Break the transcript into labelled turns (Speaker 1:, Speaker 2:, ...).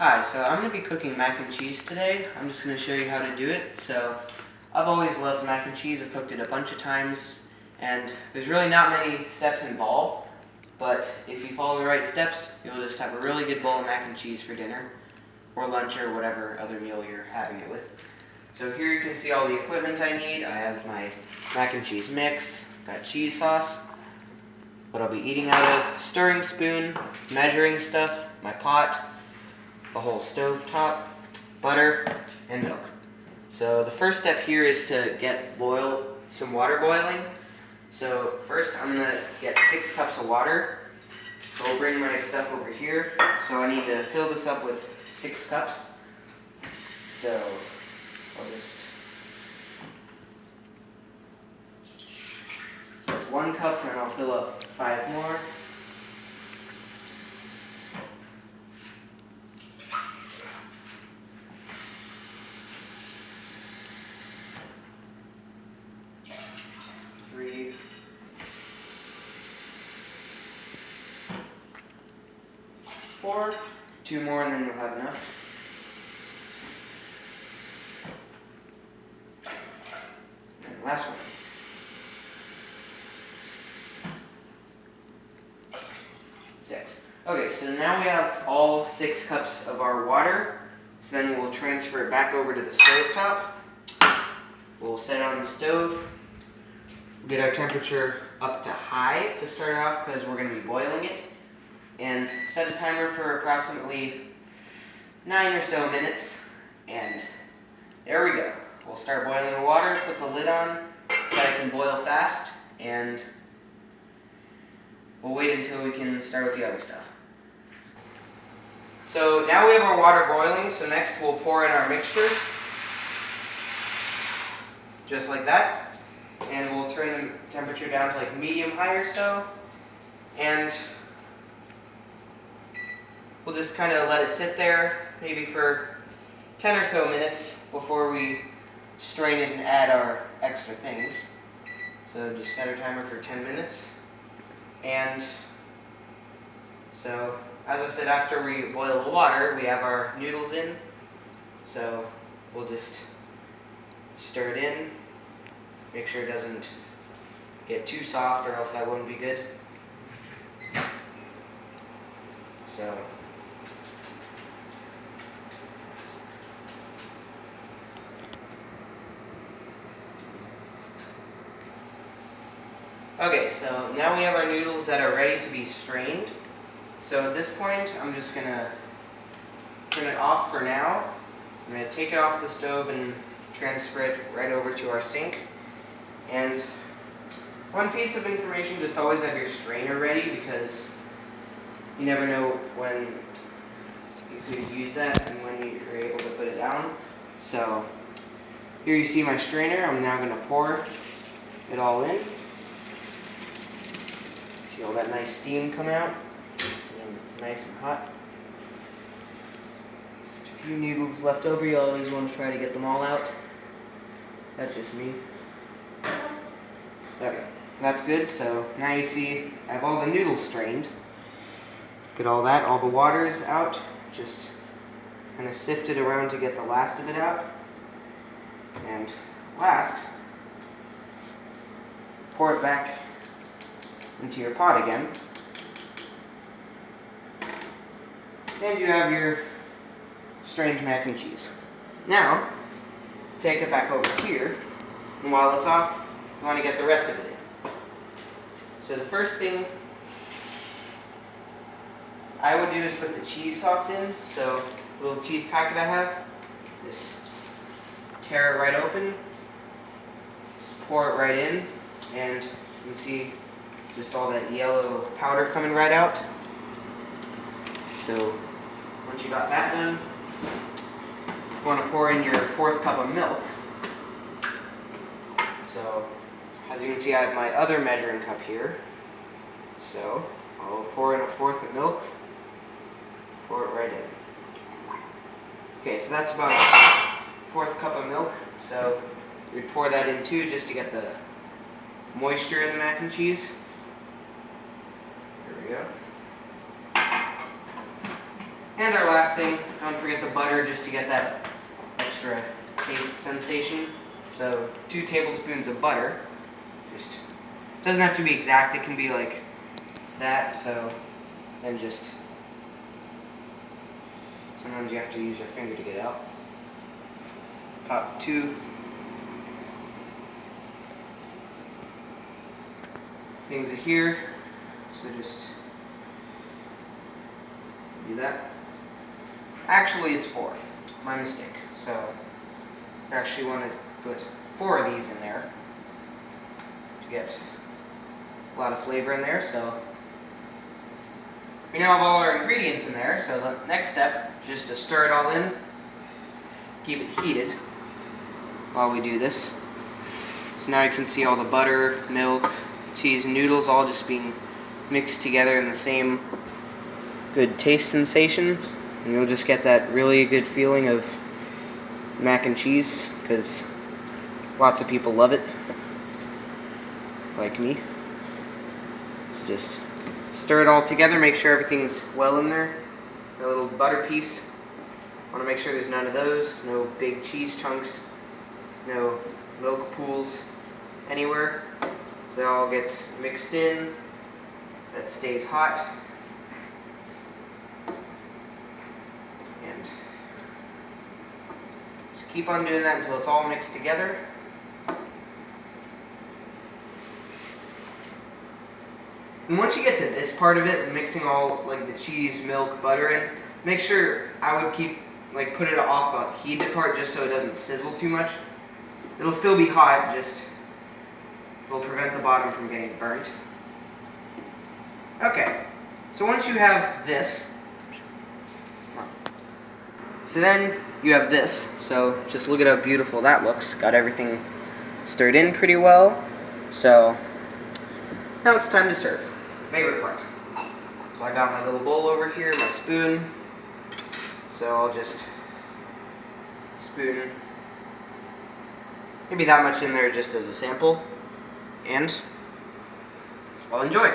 Speaker 1: Hi, so I'm going to be cooking mac and cheese today. I'm just going to show you how to do it. So, I've always loved mac and cheese. I've cooked it a bunch of times, and there's really not many steps involved, but if you follow the right steps, you'll just have a really good bowl of mac and cheese for dinner, or lunch, or whatever other meal you're having it with. So here you can see all the equipment I need. I have my mac and cheese mix, got cheese sauce, what I'll be eating out of, stirring spoon, measuring stuff, my pot, a whole stove top, butter, and milk. So the first step here is to get some water boiling. So first I'm going to get 6 cups of water. So I'll bring my stuff over here. So I need to fill this up with 6 cups. So I'll just... So it's 1 cup, and I'll fill up 5 more. Three, 4, 2 more, and then you'll have enough. And last one. 6. Okay, so now we have all 6 cups of our water. So then we'll transfer it back over to the stove top. We'll set it on the stove. Get our temperature up to high to start off because we're going to be boiling it. And set a timer for approximately 9 or so minutes. And there we go. We'll start boiling the water, put the lid on so that it can boil fast. And we'll wait until we can start with the other stuff. So now we have our water boiling, so next we'll pour in our mixture. Just like that. And we'll turn the temperature down to like medium-high or so. And we'll just kind of let it sit there, maybe for 10 or so minutes before we strain it and add our extra things. So just set our timer for 10 minutes. And so, as I said, after we boil the water, we have our noodles in. So we'll just stir it in. Make sure it doesn't get too soft, or else that wouldn't be good. So, okay, so now we have our noodles that are ready to be strained. So at this point, I'm just going to turn it off for now. I'm going to take it off the stove and transfer it right over to our sink. And one piece of information, just always have your strainer ready, because you never know when you could use that and when you're able to put it down. So here you see my strainer. I'm now going to pour it all in. See all that nice steam come out? And it's nice and hot. Just a few noodles left over. You always want to try to get them all out. That's just me. Okay, that's good. So now you see I have all the noodles strained. Get all that, all the water is out. Just kind of sift it around to get the last of it out. And last, pour it back into your pot again. And you have your strained mac and cheese. Now, take it back over here, and while it's off, you want to get the rest of it in. So the first thing I would do is put the cheese sauce in. So a little cheese packet I have, just tear it right open, just pour it right in, and you can see just all that yellow powder coming right out. So once you got that done, you want to pour in your 4th cup of milk. So as you can see, I have my other measuring cup here. So I'll pour in a 4th of milk, pour it right in. Okay, so that's about a 4th cup of milk. So we'd pour that in too, just to get the moisture in the mac and cheese. Here we go. And our last thing, Don't forget the butter just to get that extra taste sensation. So 2 tablespoons of butter. Just doesn't have to be exact, it can be like that, so then just sometimes you have to use your finger to get it out. Pop 2 things in here, so just do that. Actually it's 4, my mistake. So I actually want to put 4 of these in there to get a lot of flavor in there. So we now have all our ingredients in there, so the next step is just to stir it all in, keep it heated while we do this. So now you can see all the butter, milk, cheese, and noodles all just being mixed together in the same good taste sensation, and you'll just get that really good feeling of mac and cheese, because lots of people love it, like me. So just stir it all together, make sure everything's well in there. A little butter piece, want to make sure there's none of those, no big cheese chunks, no milk pools anywhere. So that all gets mixed in, that stays hot. And just keep on doing that until it's all mixed together. And once you get to this part of it, mixing all like the cheese, milk, butter in, make sure I would put it off the heated part just so it doesn't sizzle too much. It'll still be hot, just will prevent the bottom from getting burnt. Okay, so once you have this, so then you have this, so just look at how beautiful that looks. Got everything stirred in pretty well. So now it's time to serve. Favorite part. So I got my little bowl over here, my spoon. So I'll just spoon maybe that much in there just as a sample. And I'll enjoy.